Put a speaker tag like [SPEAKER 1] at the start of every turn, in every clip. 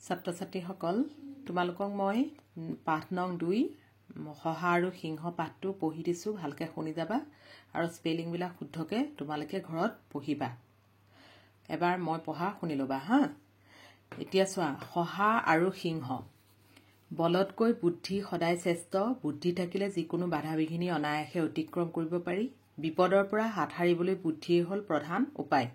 [SPEAKER 1] ছাত্ৰ ছাত্ৰীসকল তোমালোকক মই পাঠ নং 2 শহা আৰু সিংহ পাঠটো পঢ়ি দিছো ভালকে শুনি যাবা আৰু স্পেলিং বিলাক শুদ্ধকে তোমালোকে ঘৰত পঢ়িবা এবাৰ মই পঢ়া শুনি লবা হা এতিয়া চোৱা শহা আৰু সিংহ বলতকৈ বুদ্ধি সদায় শ্ৰেষ্ঠ বুদ্ধি থাকিলে যিকোনো বাধা বিঘিনি অনায়াসে অতিক্ৰম কৰিব পাৰি বিপদৰ পৰা হাত হাৰিবলৈ বুদ্ধিয়ে হ'ল প্ৰধান উপায়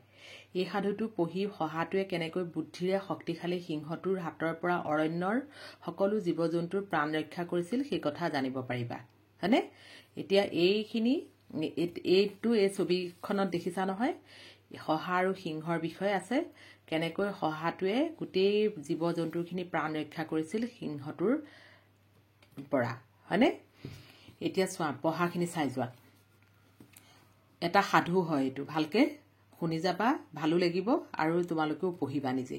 [SPEAKER 1] এই সাধুটো পঢ়ি শহাটোৱে কেনেকৈ বুদ্ধিৰে শক্তিশালী সিংহটোৰ হাতৰ পৰা অৰণ্যৰ সকলো জীৱ-জন্তুৰ প্ৰাণ ৰক্ষা কৰিছিল সেই কথা জানিব পাৰিবা হয়নে এতিয়া এইখিনি এইটো এই ছবিখনত দেখিছা নহয় শহা আৰু সিংহৰ বিষয়ে আছে কেনেকৈ শহাটোৱে গোটেই জীৱ-জন্তুৰখিনি প্ৰাণ ৰক্ষা কৰিছিল সিংহটোৰ পৰা হয়নে এতিয়া চোৱা পঢ়াখিনি চাই যোৱা এটা সাধু হয় এইটো ভালকে শুনি যাবা ভালো লাগিব আৰু তোমালোকেও পঢ়িবা নিজে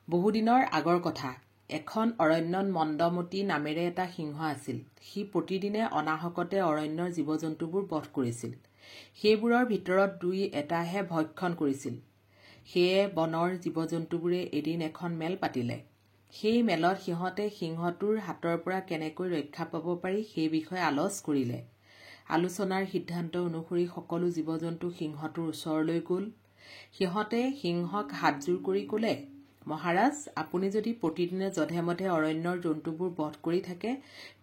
[SPEAKER 1] বহু দিনৰ আগৰ কথা এখন অৰণ্যত মন্দমতি নামেৰে এটা সিংহ আছিল সি প্ৰতিদিনে অনাহকতে অৰণ্যৰ জীৱ-জন্তুবোৰ বধ কৰিছিল সেইবোৰৰ ভিতৰত দুই এটাহে ভক্ষণ কৰিছিল সেয়ে বনৰ জীৱ-জন্তুবোৰে এদিন এখন মেল পাতিলে সেই মেলত সিহঁতে সিংহটোৰ হাতৰ পৰা কেনেকৈ ৰক্ষা পাব পাৰি সেই বিষয়ে আলোচনা কৰিলে আলোচনাৰ সিদ্ধান্ত অনুসৰি সকলো জীৱ-জন্তু সিংহটোৰ ওচৰলৈ গ'ল সিহঁতে সিংহক হাতজোৰ কৰি ক'লে মহাৰাজ আপুনি যদি প্ৰতিদিনে জধে-মধে অৰণ্যৰ জন্তুবোৰ বধ কৰি থাকে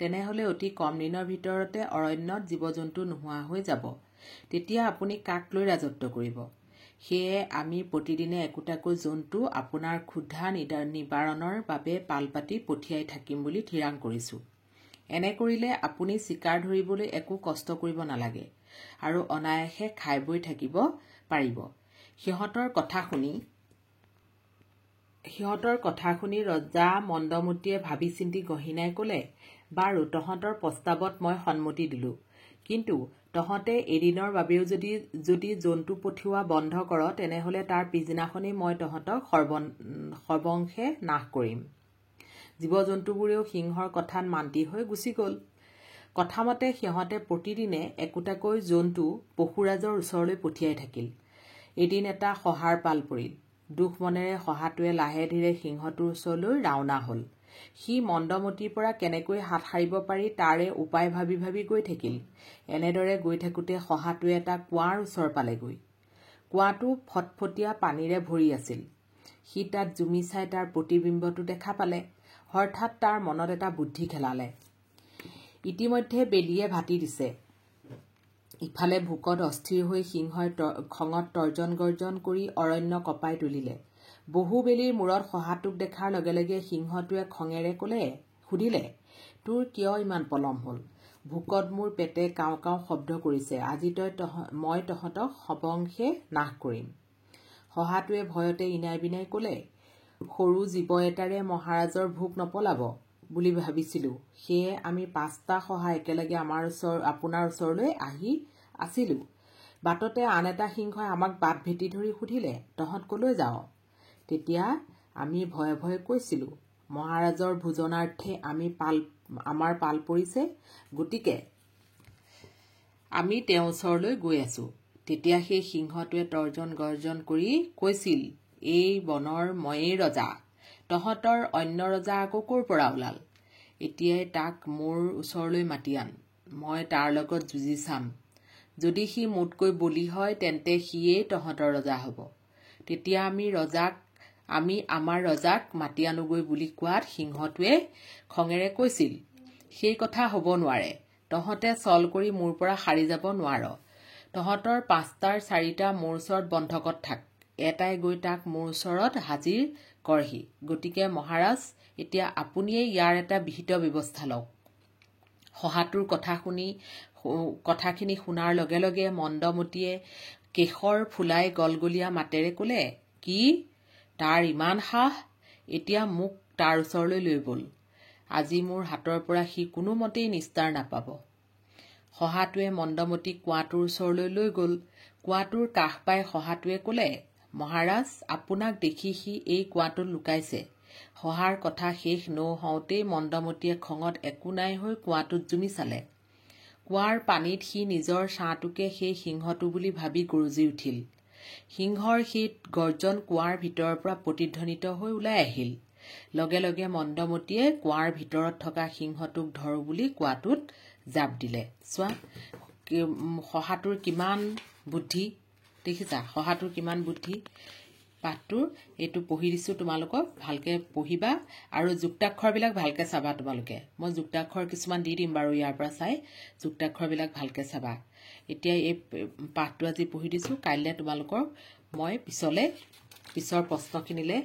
[SPEAKER 1] তেনেহলে অতি কম দিনৰ ভিতৰতে অৰণ্যত জীৱ-জন্তু নোহোৱা হৈ যাব তেতিয়া আপুনি কাক লৈ ৰাজত্ব কৰিব সেয়ে আমি প্ৰতিদিনে একোটাকৈ জন্তু আপোনাৰ ক্ষুধা নিবাৰণৰ বাবে পালপাতি পঠিয়াই থাকিম বুলি থিৰাং কৰিছো এনে কৰিলে আপুনি শিকাৰ ধৰিবলৈ একো কষ্ট কৰিব নালাগে আৰু অনায়াসে খাই বৈ থাকিব পাৰিব সিহঁতৰ কথা শুনি ৰজা মন্দমতিয়ে ভাবি চিন্তি গহিনাই ক'লে বাৰু তহঁতৰ প্ৰস্তাৱত মই সন্মতি দিলো কিন্তু তহঁতে এদিনৰ বাবেও যদি জন্তু পঠিওৱা বন্ধ কৰ তেনেহলে তাৰ পিছদিনাখনেই মই তহঁতক সৰ্বংশে নাশ কৰিম জীৱ-জন্তুবোৰেও সিংহৰ কথাত মান্তি হৈ গুচি গ'ল কথামতে সিহঁতে প্ৰতিদিনে একোটাকৈ জন্তু পশুৰাজৰ ওচৰলৈ পঠিয়াই থাকিল এদিন এটা শহাৰ পাল পৰিল দুখ মনেৰে শহাটোৱে লাহে ধীৰে সিংহটোৰ ওচৰলৈ ৰাওনা হ'ল সি মন্দমতিৰ পৰা কেনেকৈ হাত সাৰিব পাৰি তাৰে উপায় ভাবি ভাবি গৈ থাকিল এনেদৰে গৈ থাকোতে শহাটোৱে এটা কুৱাৰ ওচৰ পালেগৈ কুৱাটো ফটফটীয়া পানীৰে ভৰি আছিল সি তাত জুমি চাই তাৰ প্ৰতিবিম্বটো দেখা পালে হঠাৎ তাৰ মনত এটা বুদ্ধি খেলালে ইতিমধ্যে বেলিয়ে ভাটি দিছে ইফালে ভোকত অস্থিৰ হৈ সিংহই খঙত তৰ্জন গৰ্জন কৰি অৰণ্য কপাই তুলিলে বহু বেলিৰ মূৰত শহাটোক দেখাৰ লগে লগে সিংহটোৱে খঙেৰে সুধিলে তোৰ কিয় ইমান পলম হ'ল ভোকত মোৰ পেটে কাও কাও শব্দ কৰিছে আজি মই তহঁতক সবংশে নাশ কৰিম শহাটোৱে ভয়তে ইনাই বিনাই ক'লে সৰু জীৱ এটাৰে মহাৰাজৰ ভোক নপলাব বুলি ভাবিছিলো সেয়ে আমি 5টা শহা একেলগে আপোনাৰ ওচৰলৈ আহি আছিলো বাটতে আন এটা সিংহই আমাক বাট ভেটি ধৰি সুধিলে তহঁত কলৈ যাও তেতিয়া আমি ভয়ে ভয়ে কৈছিলো মহাৰাজৰ ভোজনাৰ্থে আমাৰ পাল পৰিছে গতিকে আমি তেওঁৰ ওচৰলৈ গৈ আছো তেতিয়া সেই সিংহটোৱে তৰ্জন গৰ্জন কৰি কৈছিল এই বনৰ ময়েই ৰজা তহঁতৰ অন্য ৰজা আকৌ ক'ৰ পৰা ওলাল এতিয়াই তাক মোৰ ওচৰলৈ মাতি আন মই তাৰ লগত যুঁজি চাম যদি সি মোতকৈ বলি হয় তেন্তে সিয়েই তহঁতৰ ৰজা হ'ব তেতিয়া আমি আমাৰ ৰজাক মাতি আনোগৈ বুলি কোৱাত সিংহটোৱে খঙেৰে কৈছিল সেই কথা হ'ব নোৱাৰে তহঁতে চল কৰি মোৰ পৰা সাৰি যাব নোৱাৰ তহঁতৰ 5টাৰ 4টা মোৰ ওচৰত বন্ধকত থাক এটাই গৈ তাক মোৰ ওচৰত হাজিৰ কৰহি গতিকে মহাৰাজ এতিয়া আপুনিয়ে ইয়াৰ এটা বিহিত ব্যৱস্থা লওক শহাটোৰ কথাখিনি শুনাৰ লগে লগে মন্দমতিয়ে কেশৰ ফুলাই গলগলীয়া মাতেৰে ক'লে কি তাৰ ইমান সাহ এতিয়া মোক তাৰ ওচৰলৈ লৈ বল আজি মোৰ হাতৰ পৰা সি কোনোমতেই নিস্তাৰ নাপাব শহাটোৱে মন্দমতিক কুৱাটোৰ ওচৰলৈ লৈ গ'ল কুৱাটোৰ কাষ পাই শহাটোৱে ক'লে মহাৰাজ আপোনাক দেখি সি এই কুৱাটোত লুকাইছে শহাৰ কথা শেষ নহওঁতেই মন্দমতিয়ে খঙত একো নাই হৈ কুৱাটোত জুমি চালে কুৱাৰ পানীত সি নিজৰ ছাঁটোকে সেই সিংহটো বুলি ভাবি গৰজি উঠিল সিংহৰ সেই গৰ্জন কুৱাৰ ভিতৰৰ পৰা প্ৰতিধ্বনিত হৈ ওলাই আহিল লগে লগে মন্দমতীয়ে কুঁৱাৰ ভিতৰত থকা সিংহটোক ধৰো বুলি কোৱাটোত জাপ দিলে। চোৱা শহাটোৰ কিমান বুদ্ধি, দেখিছা শহাটোৰ কিমান বুদ্ধি। পাঠটোৰ এইটো পঢ়ি দিছোঁ তোমালোকক, ভালকৈ পঢ়িবা আৰু যুক্তাক্ষৰবিলাক ভালকৈ চাবা তোমালোকে। মই যুক্তাক্ষৰ কিছুমান দি দিম বাৰু ইয়াৰ পৰা চাই, যুক্তাক্ষৰবিলাক ভালকৈ চাবা। এতিয়া এই পাঠটো আজি পঢ়ি দিছোঁ, কাইলৈ তোমালোকৰ মই পিছৰ প্ৰশ্নখিনিলৈ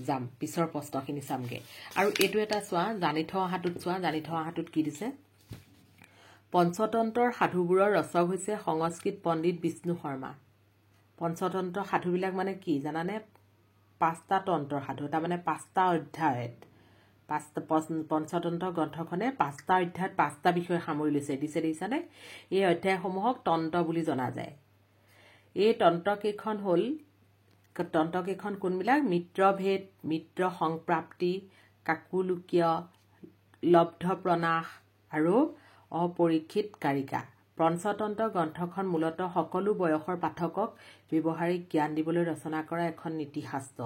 [SPEAKER 1] যাম, পিছৰ প্ৰশ্নখিনি চামগৈ। আৰু এইটো এটা চোৱা, জানি থোৱা অহাটোত চোৱা, জানি থোৱা অহাটোত কি দিছে। পঞ্চতন্ত্ৰৰ সাধুবোৰৰ ৰচক হৈছে সংস্কৃত পণ্ডিত বিষ্ণু শৰ্মা। পঞ্চতন্ত্ৰ সাধুবিলাক মানে কি জানানে? 5টা তন্ত্ৰৰ সাধু, তাৰমানে 5টা অধ্যায়ত। পঞ্চতন্ত্ৰ গ্ৰন্থখনে 5টা অধ্যায়ত 5টা বিষয় সামৰি লৈছে, দেখিছানে? এই অধ্যায়সমূহক তন্ত্ৰ বুলি জনা যায়। এই তন্ত্ৰকেইখন কোনবিলাক? মিত্ৰভেদ, মিত্ৰ সংপ্ৰাপ্তি, কাকুলোকীয়, লব্ধপ্ৰনাশ আৰু অপৰীক্ষিত কাৰিকা। পঞ্চতন্ত্ৰ গ্ৰন্থখন মূলতঃ সকলো বয়সৰ পাঠকক ব্যৱহাৰিক জ্ঞান দিবলৈ ৰচনা কৰা এখন নীতিশাস্ত্ৰ।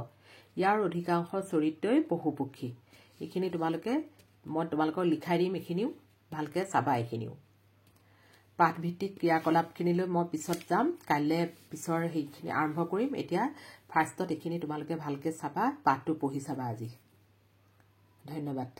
[SPEAKER 1] ইয়াৰ অধিকাংশ চৰিত্ৰই পশুপক্ষী। এইখিনি মই তোমালোকক লিখাই দিম, এইখিনিও ভালকৈ চাবা। এইখিনিও পাঠভিত্তিক ক্ৰিয়াকলাপখিনিলৈ মই পিছত যাম, কাইলৈ পিছৰ সেইখিনি আৰম্ভ কৰিম। এতিয়া ফাৰ্ষ্টত এইখিনি তোমালোকে ভালকৈ চাবা, পাঠটো পঢ়ি চাবা আজি। ধন্যবাদ।